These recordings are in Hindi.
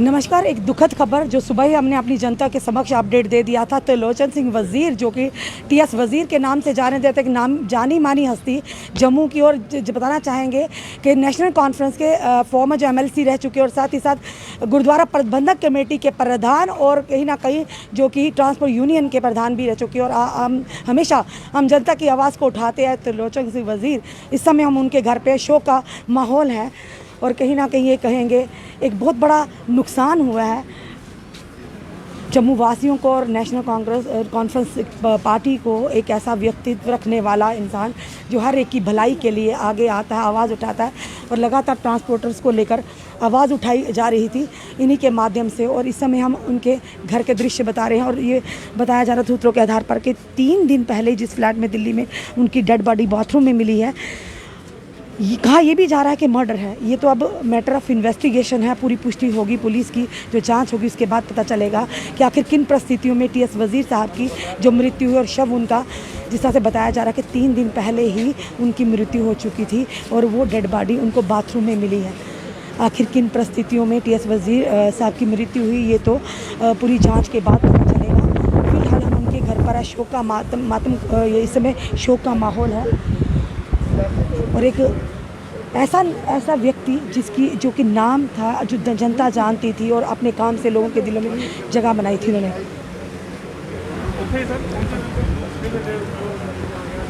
नमस्कार। एक दुखद खबर जो सुबह ही हमने अपनी जनता के समक्ष अपडेट दे दिया था। त्रिलोचन सिंह वज़ीर जो कि टीएस वज़ीर के नाम से जाने जाते, नाम जानी मानी हस्ती जम्मू की, और बताना चाहेंगे कि नेशनल कॉन्फ्रेंस के फॉर्मर जो एमएलसी रह चुके और साथ ही साथ गुरुद्वारा प्रबंधक कमेटी के प्रधान और कहीं ना कहीं जो कि ट्रांसपोर्ट यूनियन के प्रधान भी रह चुके और हमेशा हम जनता की आवाज़ को उठाते हैं त्रिलोचन सिंह वज़ीर। इस समय हम उनके घर पे शोक का माहौल है और कहीं ना कहीं ये कहेंगे एक बहुत बड़ा नुकसान हुआ है जम्मू वासियों को और नेशनल कॉन्फ्रेंस पार्टी को। एक ऐसा व्यक्तित्व रखने वाला इंसान जो हर एक की भलाई के लिए आगे आता है, आवाज़ उठाता है और लगातार ट्रांसपोर्टर्स को लेकर आवाज़ उठाई जा रही थी इन्हीं के माध्यम से। और इस समय हम उनके घर के दृश्य बता रहे हैं और ये बताया जा रहा सूत्रों के आधार पर कि 3 दिन पहले जिस फ्लैट में दिल्ली में उनकी डेड बॉडी बाथरूम में मिली है, कहा यह भी जा रहा है कि मर्डर है। ये तो अब मैटर ऑफ इन्वेस्टिगेशन है, पूरी पुष्टि होगी, पुलिस की जो जांच होगी उसके बाद पता चलेगा कि आखिर किन परिस्थितियों में टीएस वज़ीर साहब की जो मृत्यु हुई और शव उनका, जिस तरह से बताया जा रहा है कि 3 दिन पहले ही उनकी मृत्यु हो चुकी थी और वो डेड बॉडी उनको बाथरूम में मिली है। आखिर किन परिस्थितियों में टीएस वज़ीर साहब की मृत्यु हुई ये तो पूरी जाँच के बाद पता चलेगा। फिलहाल हम उनके घर पर शोक का मातम इस समय शोक का माहौल है और एक ऐसा व्यक्ति जो कि नाम था, जो जनता जानती थी और अपने काम से लोगों के दिलों में जगह बनाई थी उन्होंने।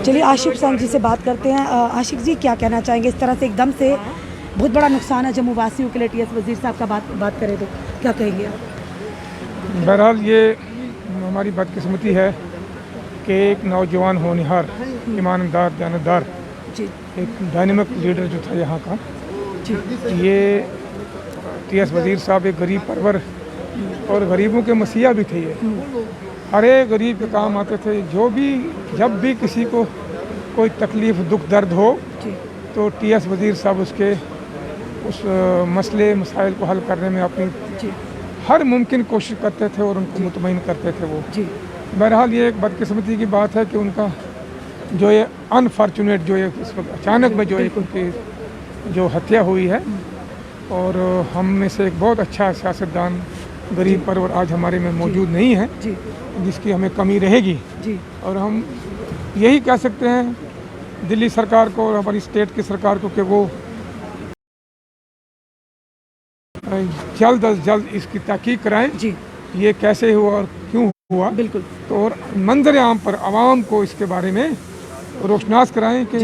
चलिए आशिक साहब जी से बात करते हैं। आशिक जी, क्या कहना चाहेंगे? इस तरह से एकदम से बहुत बड़ा नुकसान है जम्मू वासियों के लिए। टीएस वज़ीर साहब का बात करें तो क्या कहेंगे आप? बहरहाल ये हमारी बदकिस्मती है कि एक नौजवान होनहार, ईमानदार, जानदार, एक डायनेमिक लीडर जो था यहाँ का, ये टीएस वज़ीर साहब एक गरीब परवर और गरीबों के मसीहा भी थे। ये हर एक गरीब के काम आते थे। जब भी किसी को कोई तकलीफ़, दुख, दर्द हो तो टीएस वज़ीर साहब उस मसले मसाइल को हल करने में अपनी हर मुमकिन कोशिश करते थे और उनको मुतमईन करते थे वो। बहरहाल ये एक बदकिस्मती की बात है कि उनका जो ये अनफॉर्चुनेट जो ये इस वक्त अचानक में जो एक उनकी जो हत्या हुई है, और हम में से एक बहुत अच्छा सियासतदान, गरीब परवर आज हमारे में मौजूद नहीं है, जिसकी हमें कमी रहेगी। और हम यही कह सकते हैं दिल्ली सरकार को और हमारी स्टेट की सरकार को कि वो जल्द अज जल्द इसकी तहकीक कराएं, ये कैसे हुआ और क्यों हुआ। बिल्कुल। तो और मंजर आम पर आवाम को इसके बारे में रोशनास कराएं कि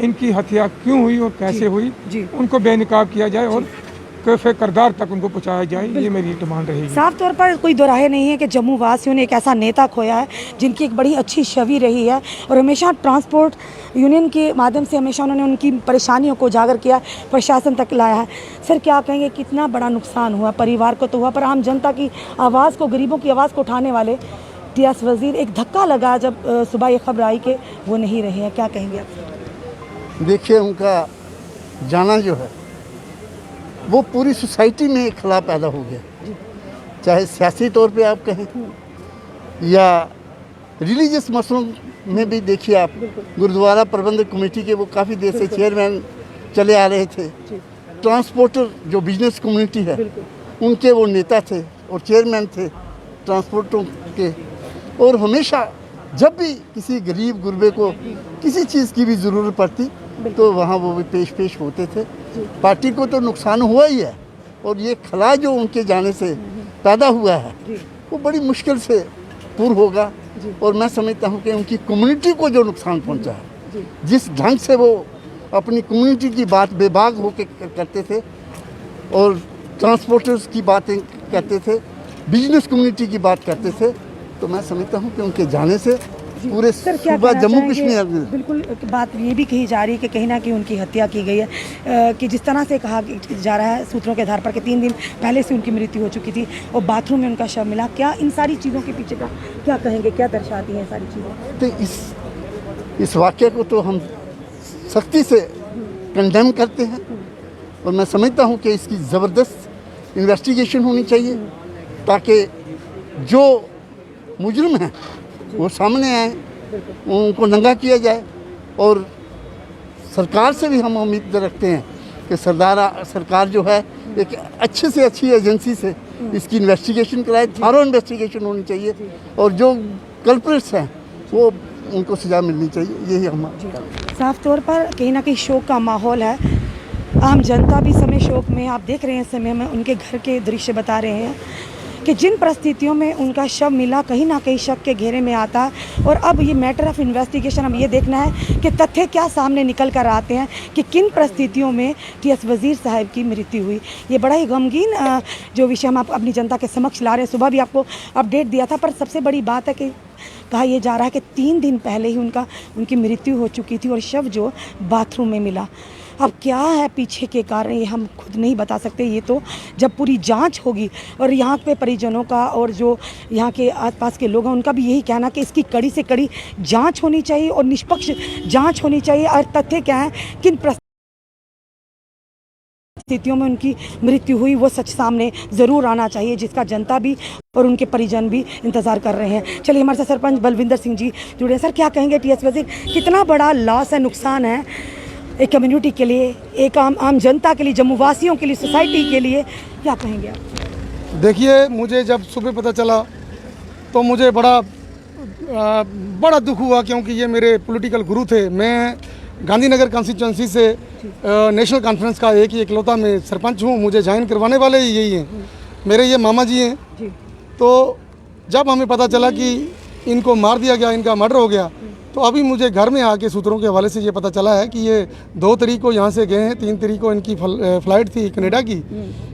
इनकी हत्या क्यों हुई और कैसे हुई, उनको बेनकाब किया जाए और कैफे करदार तक उनको पहुंचाया जाए। ये मेरी डिमांड रहेगी। साफ तौर पर कोई दोराहे नहीं है कि जम्मू वासियों ने एक ऐसा नेता खोया है जिनकी एक बड़ी अच्छी छवि रही है और हमेशा ट्रांसपोर्ट यूनियन के माध्यम से हमेशा उन्होंने उनकी परेशानियों को उजागर किया, प्रशासन तक लाया है। सर, क्या कहेंगे, कितना बड़ा नुकसान हुआ? परिवार को तो हुआ, पर आम जनता की आवाज़ को, गरीबों की आवाज़ को उठाने वाले टीएस वज़ीर, एक धक्का लगा जब सुबह ये खबर आई कि वो नहीं रहे हैं। क्या कहेंगे आप? देखिए, उनका जाना जो है वो पूरी सोसाइटी में एक खला पैदा हो गया, चाहे सियासी तौर पे आप कहें या रिलीजियस मसलों में भी। देखिए आप, गुरुद्वारा प्रबंधक कमेटी के वो काफ़ी देर से चेयरमैन चले आ रहे थे। ट्रांसपोर्टर जो बिजनेस कम्युनिटी है उनके वो नेता थे और चेयरमैन थे ट्रांसपोर्टरों के। और हमेशा जब भी किसी गरीब गुरबे को किसी चीज़ की भी ज़रूरत पड़ती तो वहाँ वो भी पेश होते थे। पार्टी को तो नुकसान हुआ ही है और ये खला जो उनके जाने से पैदा हुआ है वो बड़ी मुश्किल से पूर्ण होगा। और मैं समझता हूँ कि उनकी कम्युनिटी को जो नुकसान पहुँचा है, जिस ढंग से वो अपनी कम्युनिटी की बात बेबाक होकर करते थे और ट्रांसपोर्टर्स की बातें करते थे, बिजनेस कम्युनिटी की बात करते थे, तो मैं समझता हूँ कि उनके जाने से पूरे सूबा जम्मू कश्मीर। बिल्कुल, बात ये भी कही जा रही है कि कहीं ना कहीं उनकी हत्या की गई है, कि जिस तरह से कहा जा रहा है सूत्रों के आधार पर कि 3 दिन पहले से उनकी मृत्यु हो चुकी थी और बाथरूम में उनका शव मिला। क्या इन सारी चीज़ों के पीछे का क्या कहेंगे, क्या दर्शाती हैं सारी चीज़ें? तो इस वाक़े को तो हम सख्ती से कंडेम करते हैं और मैं समझता हूँ कि इसकी ज़बरदस्त इन्वेस्टिगेशन होनी चाहिए ताकि जो मुजरिम हैं वो सामने आए, उनको नंगा किया जाए। और सरकार से भी हम उम्मीद रखते हैं कि सरकार जो है एक अच्छे से अच्छी एजेंसी से इसकी इन्वेस्टिगेशन कराए, थारो इन्वेस्टिगेशन होनी चाहिए और जो कल्प्रिट्स हैं वो उनको सज़ा मिलनी चाहिए। यही हमारा साफ तौर पर कहीं ना कहीं शोक का माहौल है। आम जनता भी समय शोक में, आप देख रहे हैं इस समय में उनके घर के दृश्य बता रहे हैं कि जिन परिस्थितियों में उनका शव मिला कहीं ना कहीं शक के घेरे में आता है। और अब ये मैटर ऑफ इन्वेस्टिगेशन, अब ये देखना है कि तथ्य क्या सामने निकल कर आते हैं कि किन परिस्थितियों में टीएस वज़ीर साहब की मृत्यु हुई। ये बड़ा ही गमगीन जो विषय हम आप अपनी जनता के समक्ष ला रहे हैं। सुबह भी आपको अपडेट दिया था, पर सबसे बड़ी बात है कि कहा यह जा रहा है कि 3 दिन पहले ही उनकी मृत्यु हो चुकी थी और शव जो बाथरूम में मिला। अब क्या है पीछे के कारण ये हम खुद नहीं बता सकते, ये तो जब पूरी जांच होगी। और यहाँ पे परिजनों का और जो यहाँ के आसपास के लोग हैं उनका भी यही कहना कि इसकी कड़ी से कड़ी जांच होनी चाहिए और निष्पक्ष जांच होनी चाहिए। और तथ्य क्या है, किन परिस्थितियों में उनकी मृत्यु हुई, वो सच सामने ज़रूर आना चाहिए, जिसका जनता भी और उनके परिजन भी इंतज़ार कर रहे हैं। चलिए हमारे साथ सरपंच बलविंदर सिंह जी जुड़े हैं। सर क्या कहेंगे, टीएस वज़ीर कितना बड़ा लॉस है, नुकसान है एक कम्युनिटी के लिए, एक आम जनता के लिए, जम्मू वासियों के लिए, सोसाइटी के लिए, क्या कहेंगे आप? देखिए, मुझे जब सुबह पता चला तो मुझे बड़ा दुख हुआ, क्योंकि ये मेरे पॉलिटिकल गुरु थे। मैं गांधीनगर कॉन्स्टिट्यूंसी से नेशनल कॉन्फ्रेंस का एक ही इकलौता मैं सरपंच हूँ। मुझे ज्वाइन करवाने वाले ही यही हैं, मेरे ये मामा जी हैं। तो जब हमें पता चला कि इनको मार दिया गया, इनका मर्डर हो गया, तो अभी मुझे घर में आके सूत्रों के हवाले से ये पता चला है कि ये 2 तारीख को यहाँ से गए हैं, 3 तारीख को इनकी फ़्लाइट थी कनाडा की,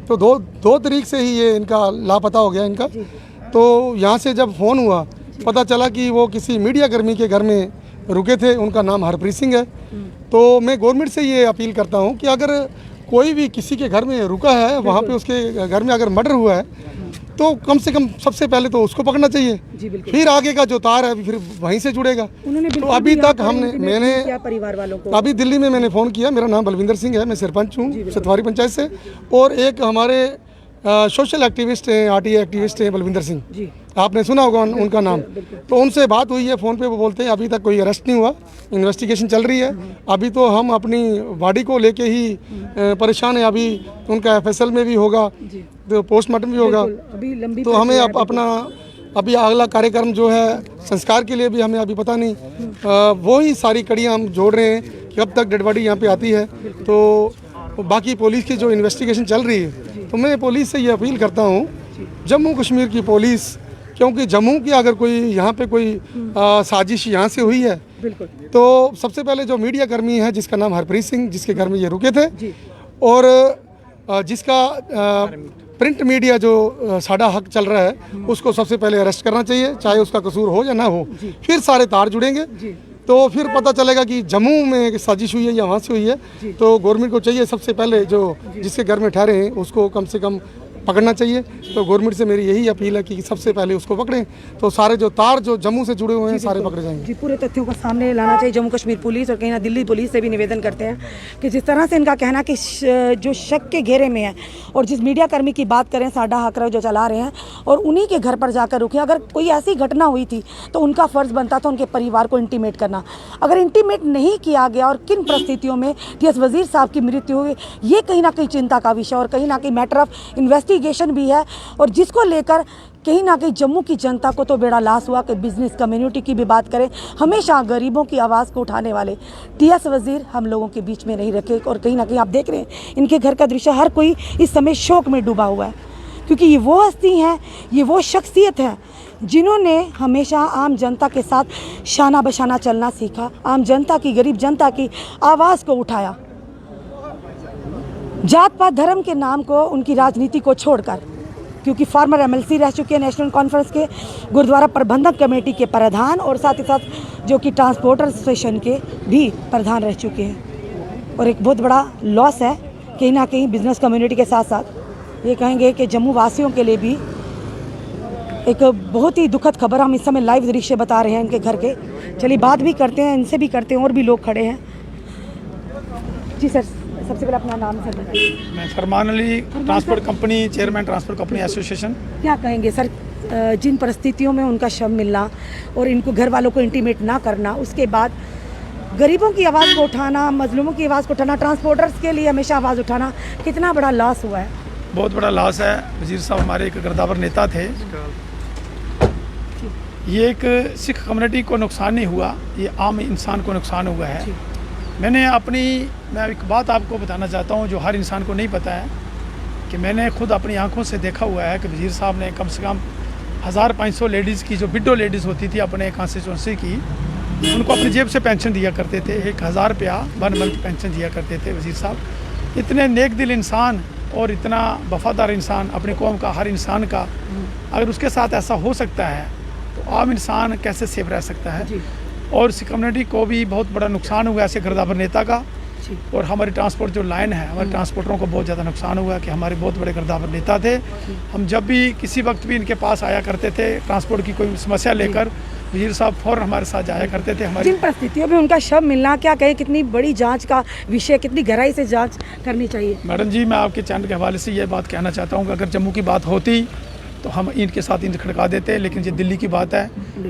तो 2 तारीख से ही ये इनका लापता हो गया इनका। तो यहाँ से जब फ़ोन हुआ पता चला कि वो किसी मीडिया कर्मी के घर में रुके थे, उनका नाम हरप्रीत सिंह है। तो मैं गवर्नमेंट से ये अपील करता हूँ कि अगर कोई भी किसी के घर में रुका है, वहाँ पे उसके घर में अगर मर्डर हुआ है, तो कम से कम सबसे पहले तो उसको पकड़ना चाहिए, फिर आगे का जो तार है फिर वहीं से जुड़ेगा। तो अभी तक मैंने परिवार वालों को अभी दिल्ली में मैंने फ़ोन किया। मेरा नाम बलविंदर सिंह है, मैं सरपंच हूँ सतवारी पंचायत से, और एक हमारे सोशल एक्टिविस्ट हैं, आरटीआई एक्टिविस्ट हैं बलविंदर सिंह, आपने सुना होगा उनका नाम। तो उनसे बात हुई है फ़ोन पे, वो बोलते हैं अभी तक कोई अरेस्ट नहीं हुआ, इन्वेस्टिगेशन चल रही है। अभी तो हम अपनी बॉडी को लेके ही परेशान हैं। अभी उनका FSL में भी होगा, तो पोस्टमार्टम भी होगा। तो हमें अपना अभी अगला कार्यक्रम जो है संस्कार के लिए भी हमें अभी पता नहीं, वो ही सारी कड़ियाँ हम जोड़ रहे हैं कि कब तक डेड बॉडी यहाँ पे आती है। तो बाकी पुलिस की जो इन्वेस्टिगेशन चल रही है, तो मैं पुलिस से ये अपील करता हूँ, जम्मू कश्मीर की पुलिस, क्योंकि जम्मू की अगर कोई यहाँ पे कोई साजिश यहाँ से हुई है, तो सबसे पहले जो मीडिया कर्मी है जिसका नाम हरप्रीत सिंह, जिसके घर में ये रुके थे, और जिसका प्रिंट मीडिया जो साडा हक चल रहा है, उसको सबसे पहले अरेस्ट करना चाहिए, चाहे उसका कसूर हो या ना हो। फिर सारे तार जुड़ेंगे, तो फिर पता चलेगा कि जम्मू में साजिश हुई है या वहाँ से हुई है। तो गवर्नमेंट को चाहिए सबसे पहले जो जिसके घर में ठहरे हैं उसको कम से कम पकड़ना चाहिए। तो गवर्नमेंट से मेरी यही अपील है कि सबसे पहले उसको पकड़ें, तो सारे जो तार जो जम्मू से जुड़े हुए हैं सारे पकड़े जाएंगे। जी, पूरे तथ्यों को सामने लाना चाहिए। जम्मू कश्मीर पुलिस और कहीं ना दिल्ली पुलिस से भी निवेदन करते हैं कि जिस तरह से इनका कहना कि जो शक के घेरे में है, और जिस मीडिया कर्मी की बात करें साडा हकरा जो चला रहे हैं, और उन्हीं के घर पर जाकर रुके, अगर कोई ऐसी घटना हुई थी तो उनका फ़र्ज़ बनता था उनके परिवार को इंटीमेट करना। अगर इंटीमेट नहीं किया गया और किन परिस्थितियों में टीएस वज़ीर साहब की मृत्यु हुई, ये कहीं ना कहीं चिंता का विषय और कहीं ना कहीं मैटर ऑफ इन्वेस्टिगेशन भी है, और जिसको लेकर कहीं ना कहीं जम्मू की जनता को तो बेड़ा लाश हुआ। कि बिजनेस कम्युनिटी की भी बात करें, हमेशा गरीबों की आवाज़ को उठाने वाले टीएस वज़ीर हम लोगों के बीच में नहीं रखे। और कहीं ना कहीं आप देख रहे हैं इनके घर का दृश्य, हर कोई इस समय शोक में डूबा हुआ है, क्योंकि ये वो हस्ती हैं, ये वो शख्सियत हैं जिन्होंने हमेशा आम जनता के साथ शाना बशाना चलना सीखा, आम जनता की, गरीब जनता की आवाज़ को उठाया, जात पात धर्म के नाम को, उनकी राजनीति को छोड़कर, क्योंकि फार्मर MLC रह चुके हैं, नेशनल कॉन्फ्रेंस के गुरुद्वारा प्रबंधक कमेटी के प्रधान, और साथ ही साथ जो कि ट्रांसपोर्टर एसोसिएशन के भी प्रधान रह चुके हैं। और एक बहुत बड़ा लॉस है कहीं ना कहीं बिजनेस कम्युनिटी के साथ साथ ये कहेंगे कि जम्मू वासियों के लिए भी एक बहुत ही दुखद खबर हम इस समय लाइव दृश्य बता रहे हैं इनके घर के। चलिए बात भी करते हैं, इनसे भी करते हैं, और भी लोग खड़े हैं। जी सर, सबसे पहले अपना नाम सर बताइए। मैं Farman Ali, transport company chairman, transport company association. क्या कहेंगे सर, जिन परिस्थितियों में उनका शव मिलना और इनको घर वालों को इंटीमेट ना करना, उसके बाद गरीबों की आवाज़ को उठाना, मजलूमों की आवाज़ को उठाना, ट्रांसपोर्टर्स के लिए हमेशा आवाज़ उठाना, कितना बड़ा लॉस हुआ है? बहुत बड़ा लॉस है। वज़ीर साहब हमारे एक गर्दावर नेता थे। ये एक सिख कम्युनिटी को नुकसान नहीं हुआ, ये आम इंसान को नुकसान हुआ है। मैं एक बात आपको बताना चाहता हूँ जो हर इंसान को नहीं पता है, कि मैंने खुद अपनी आंखों से देखा हुआ है कि वज़ीर साहब ने कम से कम 1500 लेडीज़ की, जो विडो लेडीज़ होती थी अपने कॉन्स्टिट्यूंसी की, उनको अपनी जेब से पेंशन दिया करते थे। 1000 रुपया 1 मंथ पेंशन दिया करते थे वज़ीर साहब। इतने नेक दिल इंसान और इतना वफ़ादार इंसान, अपनी कौम का हर इंसान का, अगर उसके साथ ऐसा हो सकता है तो आम इंसान कैसे सेफ रह सकता है। और इस कम्युनिटी को भी बहुत बड़ा नुकसान हुआ ऐसे गर्दावर नेता का। और हमारी ट्रांसपोर्ट जो लाइन है, हमारे ट्रांसपोर्टरों को बहुत ज़्यादा नुकसान हुआ कि हमारे बहुत बड़े गर्दावर नेता थे। हम जब भी किसी वक्त भी इनके पास आया करते थे ट्रांसपोर्ट की कोई समस्या लेकर, वज़ीर साहब फ़ौरन हमारे साथ जाया करते थे। हमारी जिन परिस्थितियों में उनका शव मिलना, क्या कहें, कितनी बड़ी जांच का विषय, कितनी गहराई से जांच करनी चाहिए। मैडम जी, मैं आपके चैनल के हवाले से ये बात कहना चाहता हूँ कि अगर जम्मू की बात होती तो हम इनके साथ ईंट खड़का देते, लेकिन ये दिल्ली की बात है।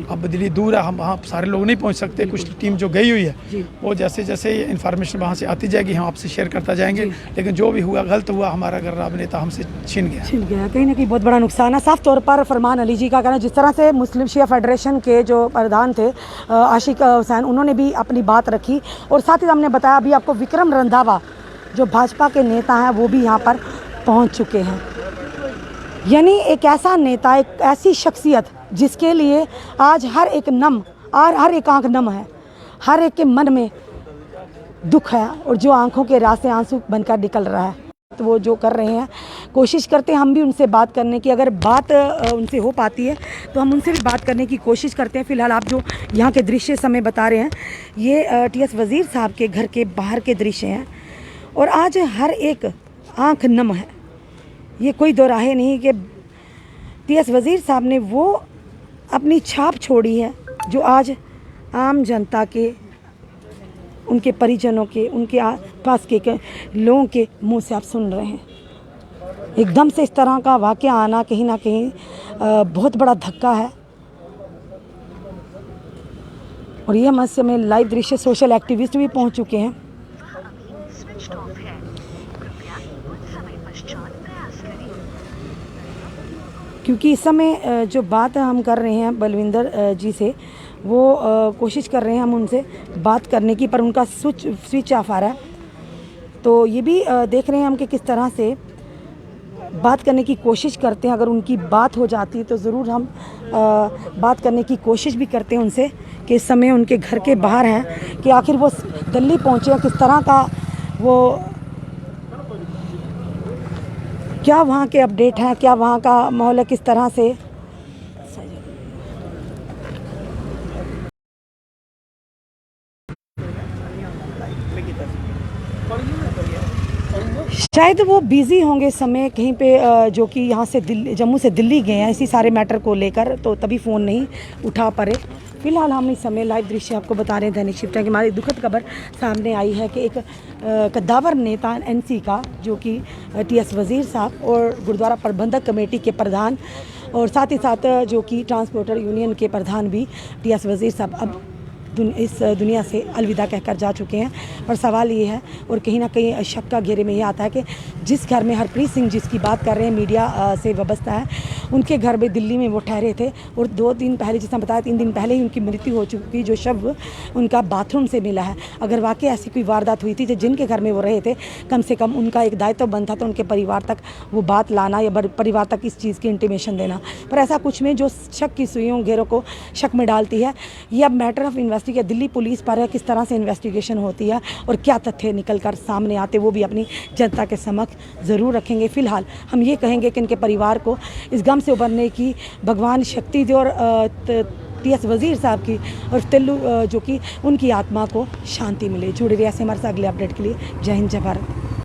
अब दिल्ली दूर है, हम वहाँ सारे लोग नहीं पहुँच सकते। कुछ टीम जो गई हुई है वो जैसे जैसे इन्फॉर्मेशन वहाँ से आती जाएगी हम आपसे शेयर करता जाएंगे। लेकिन जो भी हुआ गलत हुआ, हमारा गर्दावर नेता हमसे छीन गया। कहीं ना कहीं बहुत बड़ा नुकसान है। साफ तौर पर फरमान अली जी का कहना, जिस तरह से मुस्लिम शिया फेडरेशन के जो प्रधान थे आशिक हुसैन, उन्होंने भी अपनी बात रखी। और साथ ही हमने बताया अभी आपको विक्रम रंधावा जो भाजपा के नेता हैं वो भी यहाँ पर पहुँच चुके हैं। यानी एक ऐसा नेता, एक ऐसी शख्सियत जिसके लिए आज हर एक आंख नम है, हर एक के मन में दुख है और जो आंखों के रास्ते आंसू बनकर निकल रहा है। तो वो जो कर रहे हैं, कोशिश करते हैं हम भी उनसे बात करने की, अगर बात उनसे हो पाती है तो हम उनसे भी बात करने की कोशिश करते हैं। फ़िलहाल आप जो यहाँ के दृश्य समय बता रहे हैं, ये टीएस वज़ीर साहब के घर के बाहर के दृश्य हैं और आज हर एक आंख नम है। ये कोई दो राहे नहीं कि टीएस वज़ीर साहब ने वो अपनी छाप छोड़ी है जो आज आम जनता के, उनके परिजनों के, उनके पास के लोगों के मुंह से आप सुन रहे हैं। एकदम से इस तरह का वाक़या आना कहीं ना कहीं बहुत बड़ा धक्का है। और ये हमारे समय लाइव दृश्य, सोशल एक्टिविस्ट भी पहुंच चुके हैं। क्योंकि इस समय जो बात हम कर रहे हैं बलविंदर जी से, वो कोशिश कर रहे हैं हम उनसे बात करने की, पर उनका स्विच ऑफ आ रहा है। तो ये भी देख रहे हैं हम कि किस तरह से बात करने की कोशिश करते हैं। अगर उनकी बात हो जाती है तो ज़रूर हम बात करने की कोशिश भी करते हैं उनसे कि इस समय उनके घर के बाहर हैं, कि आखिर वो दिल्ली पहुँचे हैं, किस तरह का वो, क्या वहाँ के अपडेट हैं, क्या वहाँ का माहौल है, किस तरह से। शायद वो बिज़ी होंगे इस समय कहीं पे, जो कि यहाँ से जम्मू से दिल्ली गए हैं इसी सारे मैटर को लेकर, तो तभी फ़ोन नहीं उठा पड़े। फिलहाल हम इस समय लाइव दृश्य आपको बता रहे हैं दैनिक शिफ्ट की हमारी दुखद खबर सामने आई है कि एक कद्दावर नेता एनसी का, जो कि टीएस वज़ीर साहब और गुरुद्वारा प्रबंधक कमेटी के प्रधान और साथ ही साथ जो कि ट्रांसपोर्टर यूनियन के प्रधान भी टीएस वज़ीर साहब अब इस दुनिया से अलविदा कहकर जा चुके हैं। पर सवाल ये है और कहीं ना कहीं शक का घेरे में ये आता है कि जिस घर में हरप्रीत सिंह जिसकी बात कर रहे हैं मीडिया से वाबस्ता है, उनके घर में दिल्ली में वो ठहरे थे और 2 दिन पहले, जिसने बताया 3 दिन पहले ही उनकी मृत्यु हो चुकी, जो शव उनका बाथरूम से मिला है। अगर वाकई ऐसी कोई वारदात हुई थी तो जिनके घर में वो रहे थे, कम से कम उनका एक दायित्व बनता था उनके परिवार तक वो बात लाना या परिवार तक इस चीज़ की इंटीमेशन देना। पर ऐसा कुछ नहीं, जो शक की सुइयों घेरों को शक में डालती है। ये अब matter of investigation Delhi police पर है, किस तरह से इन्वेस्टिगेशन होती है और क्या तथ्य निकल कर सामने आते, वो भी अपनी जनता के समक्ष ज़रूर रखेंगे। फ़िलहाल हम ये कहेंगे कि इनके परिवार को इस गम से उबरने की भगवान शक्ति दे और टीएस वज़ीर साहब की और तिल्लू जो कि उनकी आत्मा को शांति मिले। जुड़े रहिए ऐसे हमारे साथ अगले अपडेट के लिए। जय हिंद, जय भारत।